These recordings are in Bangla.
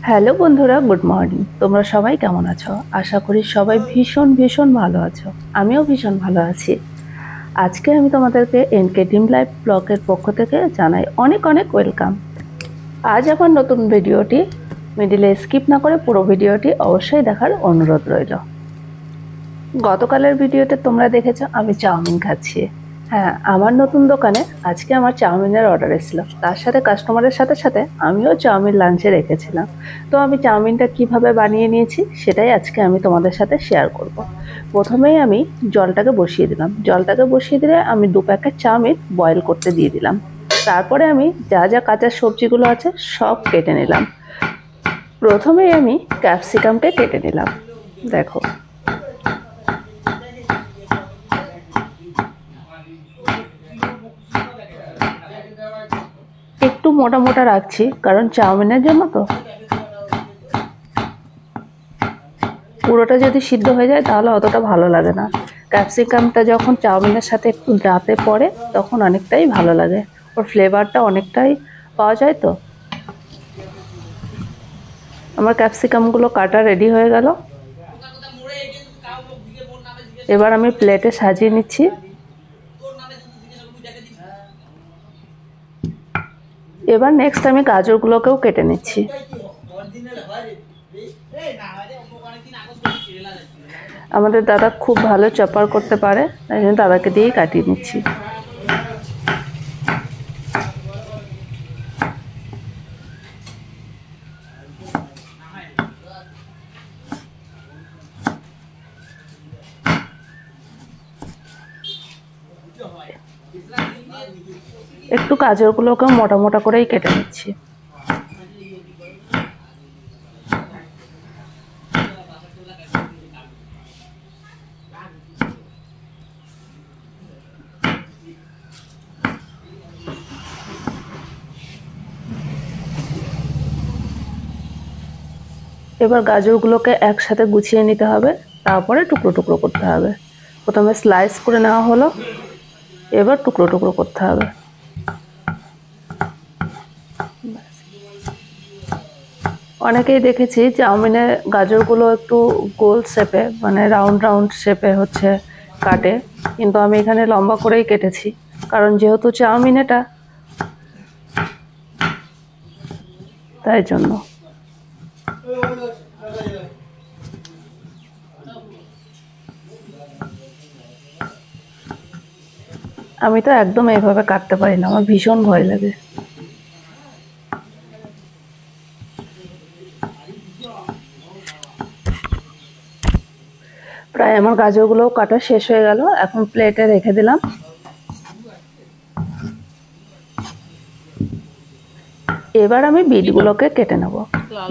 হ্যালো বন্ধুরা, গুড মর্নিং। তোমরা সবাই কেমন আছো? আশা করি সবাই ভীষণ ভীষণ ভালো আছো। আমিও ভীষণ ভালো আছি। আজকে আমি তোমাদেরকে এনকে ড্রিম লাইফ ব্লগের পক্ষ থেকে জানাই অনেক অনেক ওয়েলকাম। আজ আমার নতুন ভিডিওটি মিডিলে স্কিপ না করে পুরো ভিডিওটি অবশ্যই দেখার অনুরোধ রইল। গতকালের ভিডিওতে তোমরা দেখেছো আমি চাউমিন খাচ্ছি। হ্যাঁ, আমার নতুন দোকানে আজকে আমার চাউমিনের অর্ডার এসেছিল। তার সাথে কাস্টমারের সাথে সাথে আমিও চাউমিন লাঞ্চে রেখেছিলাম। তো আমি চাউমিনটা কিভাবে বানিয়ে নিয়েছি সেটাই আজকে আমি তোমাদের সাথে শেয়ার করব। প্রথমেই আমি জলটাকে বসিয়ে দিলাম। জলটাকে বসিয়ে দিলে আমি 2 প্যাকেট চাউমিন বয়েল করতে দিয়ে দিলাম। তারপরে আমি যা যা কাঁচা সবজিগুলো আছে সব কেটে নিলাম। প্রথমেই আমি ক্যাপসিকামকে কেটে নিলাম। দেখো, একটু মোটা মোটা রাখছি কারণ চাউমিনের জন্য তো। পুরোটা যদি সিদ্ধ হয়ে যায় তাহলে অতটা ভালো লাগে না। ক্যাপসিকামটা যখন চাউমিনের সাথে একটু দাঁতে পড়ে তখন অনেকটাই ভালো লাগে, ওর ফ্লেভারটা অনেকটাই পাওয়া যায় তো। আমার ক্যাপসিকামগুলো কাটা রেডি হয়ে গেল। এবার আমি প্লেটে সাজিয়ে নিচ্ছি। এবার নেক্সট আমি গাজরগুলোকেও কেটে নিচ্ছি। আমাদের দাদা খুব ভালো চপার করতে পারে, তাই জন্য দাদাকে দিয়েই কাটিয়ে নিচ্ছি। একটু গাজরগুলোকেও মোটা মোটা করেই কেটে নিচ্ছি। এবার গাজরগুলোকে একসাথে গুছিয়ে নিতে হবে, তারপরে টুকরো টুকরো করতে হবে। প্রথমে স্লাইস করে নেওয়া হলো, এবার টুকরো টুকরো করতে হবে। অনেকেই দেখেছি চাউমিনের গাজরগুলো একটু গোল শেপে, মানে রাউন্ড রাউন্ড শেপে হচ্ছে কাটে, কিন্তু আমি এখানে লম্বা করেই কেটেছি কারণ যেহেতু চাউমিন এটা, তাই জন্য। আমি তো একদম এইভাবে কাটতে পারি না, আমার ভীষণ ভয় লাগে। প্রায় আমার গাজরগুলোও কাটা শেষ হয়ে গেল, এখন প্লেটে রেখে দিলাম। এবার আমি বিটগুলোকে কেটে নেব।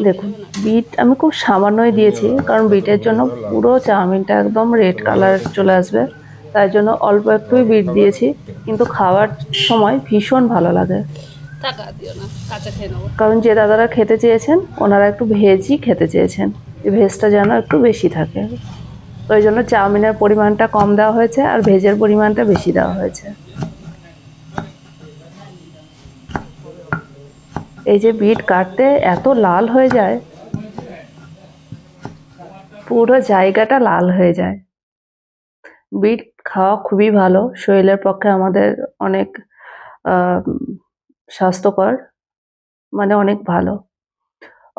দেখুন, বিট আমি খুব সামান্যই দিয়েছি কারণ বিটের জন্য পুরো চাউমিনটা একদম রেড কালার চলে আসবে, তাই জন্য অল্প একটুই বিট দিয়েছি, কিন্তু খাওয়ার সময় ভীষণ ভালো লাগে। কারণ যে দাদারা খেতে চেয়েছেন ওনারা একটু ভেজই খেতে চেয়েছেন, এই ভেজটা যেন একটু বেশি থাকে, তো ওই জন্য চাউমিনের পরিমাণটা কম দেওয়া হয়েছে আর ভেজের পরিমাণটা বেশি দেওয়া হয়েছে। এই যে বিট কাটতে এত লাল হয়ে যায়, পুরো জায়গাটা লাল হয়ে যায়। বিট খাওয়া খুবই ভালো, শরীরের পক্ষে আমাদের অনেক আহ, স্বাস্থ্যকর, মানে অনেক ভালো।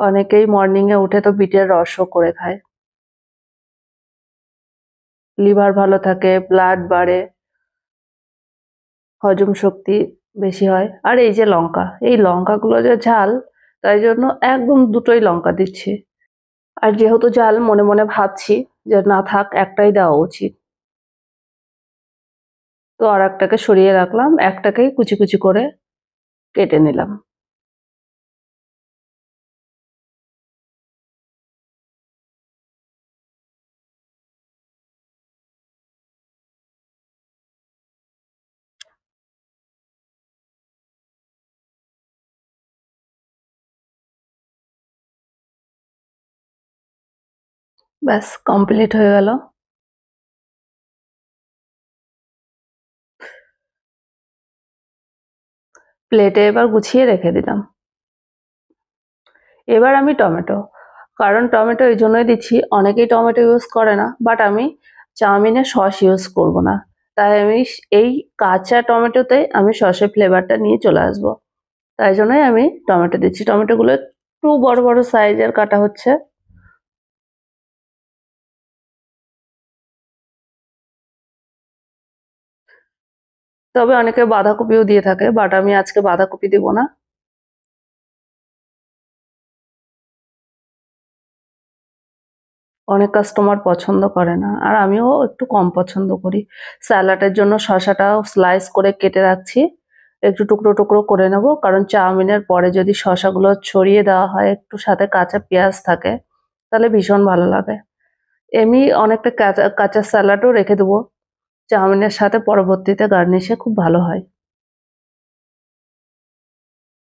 অনেকেই মর্নিংয়ে উঠে তো বিটের রসও করে খায়। লিভার ভালো থাকে, ব্লাড বাড়ে, হজম শক্তি বেশি হয়। আর এই যে লঙ্কা, এই লঙ্কাগুলো যে ঝাল, তাই জন্য একদম দুটোই লঙ্কা দিচ্ছি। আর যেহেতু ঝাল, মনে মনে ভাবছি যে না থাক, একটাই দেওয়া উচিত, তো আর একটাকে সরিয়ে রাখলাম, একটাকেই কুচি কুচি করে কেটে নিলাম। ব্যাস কমপ্লিট হয়ে গেল। প্লেটে এবার গুছিয়ে রেখে দিলাম। এবার আমি টমেটো, কারণ টমেটো এই জন্যই দিচ্ছি, অনেকেই টমেটো ইউজ করে না, বাট আমি চাউমিনে সস ইউজ করব না, তাই আমি এই কাঁচা টমেটোতে আমি সসের ফ্লেভারটা নিয়ে চলে আসব। তাই জন্যই আমি টমেটো দিচ্ছি। টমেটোগুলো একটু বড় বড় সাইজের কাটা হচ্ছে। তবে অনেকে বাঁধাকপিও দিয়ে থাকে, বাট আমি আজকে বাঁধাকপি দিব না। অনেক কাস্টমার পছন্দ করে না, আর আমিও একটু কম পছন্দ করি। স্যালাডের জন্য শসাটাও স্লাইস করে কেটে রাখছি, একটু টুকরো টুকরো করে নেব, কারণ চাউমিনের পরে যদি শসাগুলো ছড়িয়ে দেওয়া হয়, একটু সাথে কাঁচা পেঁয়াজ থাকে, তাহলে ভীষণ ভালো লাগে। এমনি অনেকটা কাঁচা কাঁচা স্যালাডও রেখে দেবো, চাউমিনের সাথে পরবর্তীতে গার্নিশে খুব ভালো হয়।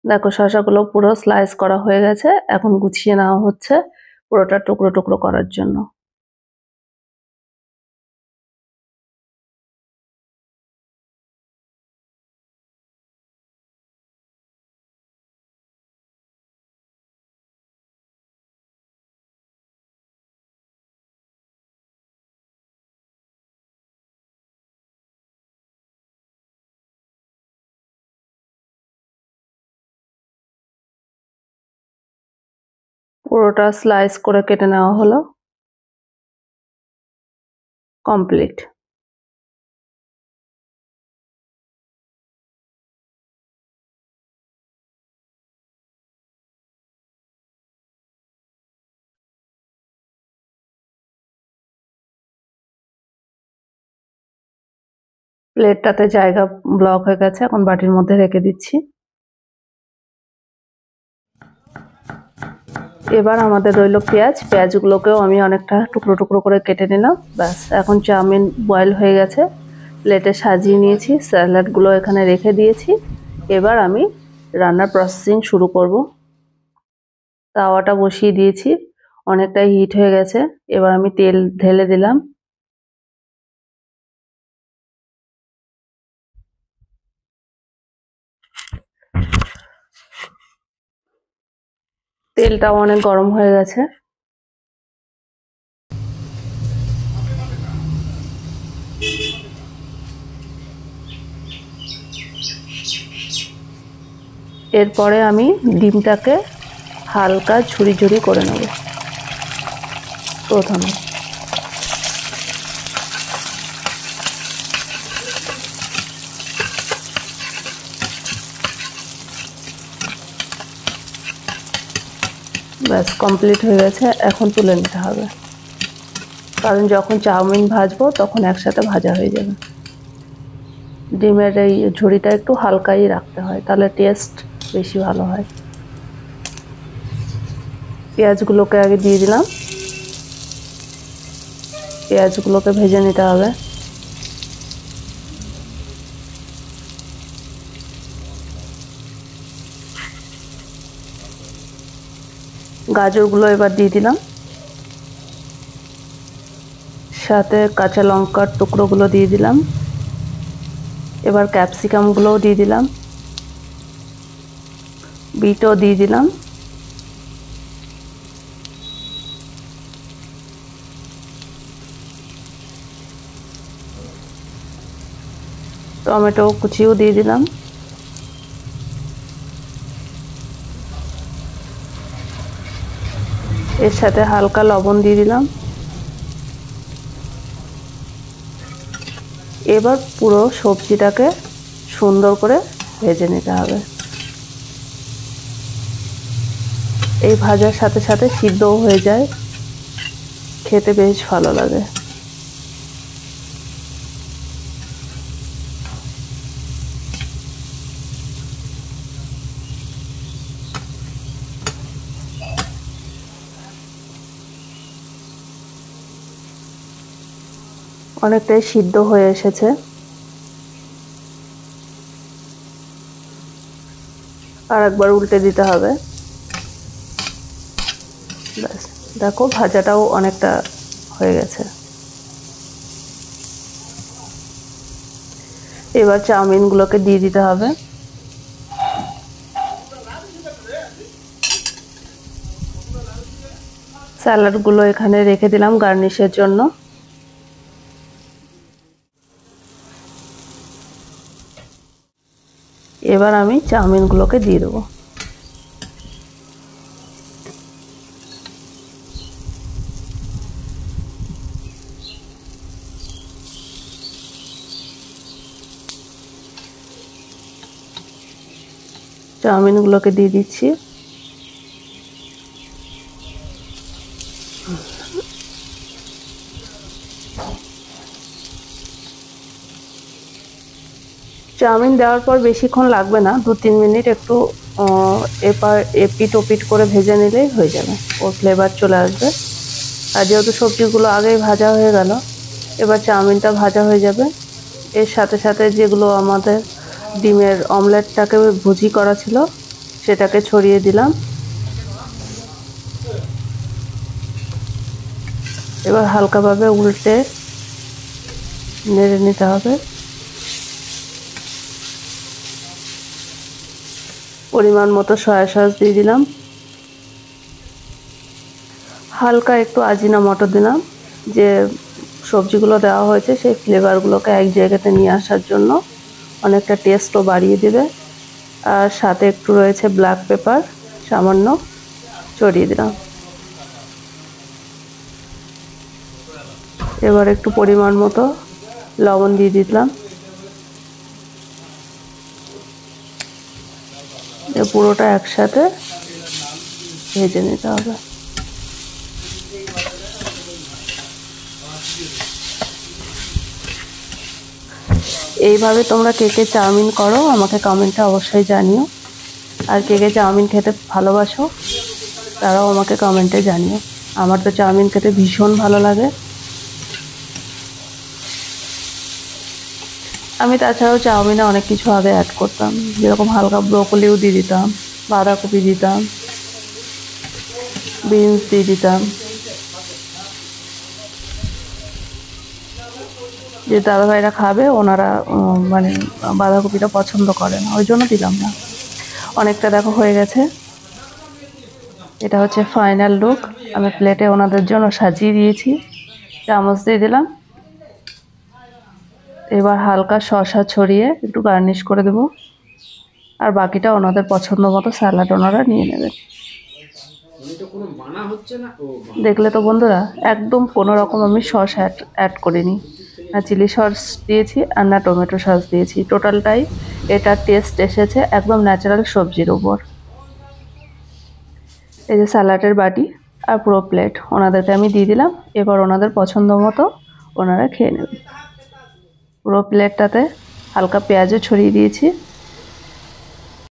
দেখো শসাগুলো পুরো স্লাইস করা হয়ে গেছে, এখন গুছিয়ে নেওয়া হচ্ছে পুরোটা টুকরো টুকরো করার জন্য। পুরোটা স্লাইস করে কেটে নেওয়া হলো, কমপ্লিট। প্লেটটাতে জায়গা ব্লক হয়ে গেছে, এখন বাটির মধ্যে রেখে দিচ্ছি। এবার আমাদের রইল পেঁয়াজ। পেঁয়াজগুলোকেও আমি অনেকটা টুকরো টুকরো করে কেটে নিলাম। ব্যাস, এখন চাউমিন বয়েল হয়ে গেছে, প্লেটে সাজিয়ে নিয়েছি, স্যালাডগুলো এখানে রেখে দিয়েছি। এবার আমি রান্নার প্রসেসিং শুরু করব। তাওয়াটা বসিয়ে দিয়েছি, অনেকটাই হিট হয়ে গেছে। এবার আমি তেল ঢেলে দিলাম। তেলটাও অনেক গরম হয়ে গেছে। এরপরে আমি ডিমটাকে হালকা ঝুরি ঝুরি করে নেব। প্রথমে ব্যাস কমপ্লিট হয়ে গেছে, এখন তুলে নিতে হবে, কারণ যখন চাউমিন ভাজবো তখন একসাথে ভাজা হয়ে যাবে। ডিমের এই ঝুড়িটা একটু হালকাই রাখতে হয়, তাহলে টেস্ট বেশি ভালো হয়। পেঁয়াজগুলোকে আগে দিয়ে দিলাম, পেঁয়াজগুলোকে ভেজে নিতে হবে। গাজরগুলো এবার দিয়ে দিলাম, সাথে কাঁচা লঙ্কার টুকরোগুলো দিয়ে দিলাম। এবার ক্যাপসিকামগুলোও দিয়ে দিলাম, বিটও দিয়ে দিলাম। টমেটো কুচিও দিয়ে দিলাম। এর সাথে হালকা লবণ দিয়ে দিলাম। এবার পুরো সবজিটাকে সুন্দর করে ভেজে নিতে হবে। এই ভাজার সাথে সাথে সিদ্ধও হয়ে যায়, খেতে বেশ ভালো লাগে। অনেকটাই সিদ্ধ হয়ে এসেছে, আর একবার উল্টে দিতে হবে। ব্যাস, দেখো ভাজাটাও অনেকটা হয়ে গেছে। এবার চাউমিনগুলোকে দিয়ে দিতে হবে। স্যালাডগুলো এখানে রেখে দিলাম গার্নিশের জন্য। এবার আমি চাউমিনগুলোকে দিয়ে দেবো। চাউমিনগুলোকে দিয়ে দিচ্ছি। চাউমিন দেওয়ার পর বেশিক্ষণ লাগবে না, 2-3 মিনিট একটু এপিট ওপিট করে ভেজে নিলেই হয়ে যাবে, ওর ফ্লেভার চলে আসবে। আর যেহেতু সবজিগুলো আগেই ভাজা হয়ে গেল, এবার চাউমিনটা ভাজা হয়ে যাবে। এর সাথে সাথে যেগুলো আমাদের ডিমের অমলেটটাকে ভুজি করা ছিল সেটাকে ছড়িয়ে দিলাম। এবার হালকাভাবে উল্টে নেড়ে নিতে হবে। পরিমাণ মতো সয়া সস দিয়ে দিলাম, হালকা একটু আজিনামোটো দিলাম, যে সবজিগুলো দেওয়া হয়েছে সেই ফ্লেভারগুলোকে এক জায়গাতে নিয়ে আসার জন্য, অনেকটা টেস্টও বাড়িয়ে দেবে। আর সাথে একটু রয়েছে ব্ল্যাক পেপার, সামান্য ছড়িয়ে দিলাম। এবার একটু পরিমাণ মতো লবণ দিয়ে দিলাম। পুরোটা একসাথে ভেজে নিতে হবে। এইভাবে তোমরা কে কে চাউমিন করো আমাকে কমেন্টে অবশ্যই জানিও। আর কে কে চাউমিন খেতে ভালোবাসো তারাও আমাকে কমেন্টে জানিও। আমার তো চাউমিন খেতে ভীষণ ভালো লাগে। আমি তাছাড়াও চাউমিনে অনেক কিছু আগে অ্যাড করতাম, যেরকম হালকা ব্রোকলিও দিয়ে দিতাম, বাঁধাকপি দিতাম, বিনস দিয়ে দিতাম। যে দাদাভাইরা খাবে ওনারা মানে বাঁধাকপিটা পছন্দ করে না, ওই জন্য দিলাম না। অনেকটা দেখো হয়ে গেছে। এটা হচ্ছে ফাইনাল লুক। আমি প্লেটে ওনাদের জন্য সাজিয়ে দিয়েছি, চামচ দিয়ে দিলাম। এবার হালকা শসা ছড়িয়ে একটু গার্নিশ করে দেব, আর বাকিটা ওনাদের পছন্দ মতো স্যালাড ওনারা নিয়ে নেবেন। দেখলে তো বন্ধুরা, একদম কোনো রকম আমি সস অ্যাড করিনি, না চিলি সস দিয়েছি আর না টমেটো সস দিয়েছি। টোটালটাই এটার টেস্ট এসেছে একদম ন্যাচারাল সবজির উপর। এই যে স্যালাডের বাটি আর পুরো প্লেট ওনাদেরকে আমি দিয়ে দিলাম। এবার ওনাদের পছন্দ মতো ওনারা খেয়ে নেবেন। পুরো প্লেটটাতে হালকা পেঁয়াজও ছড়িয়ে দিয়েছি।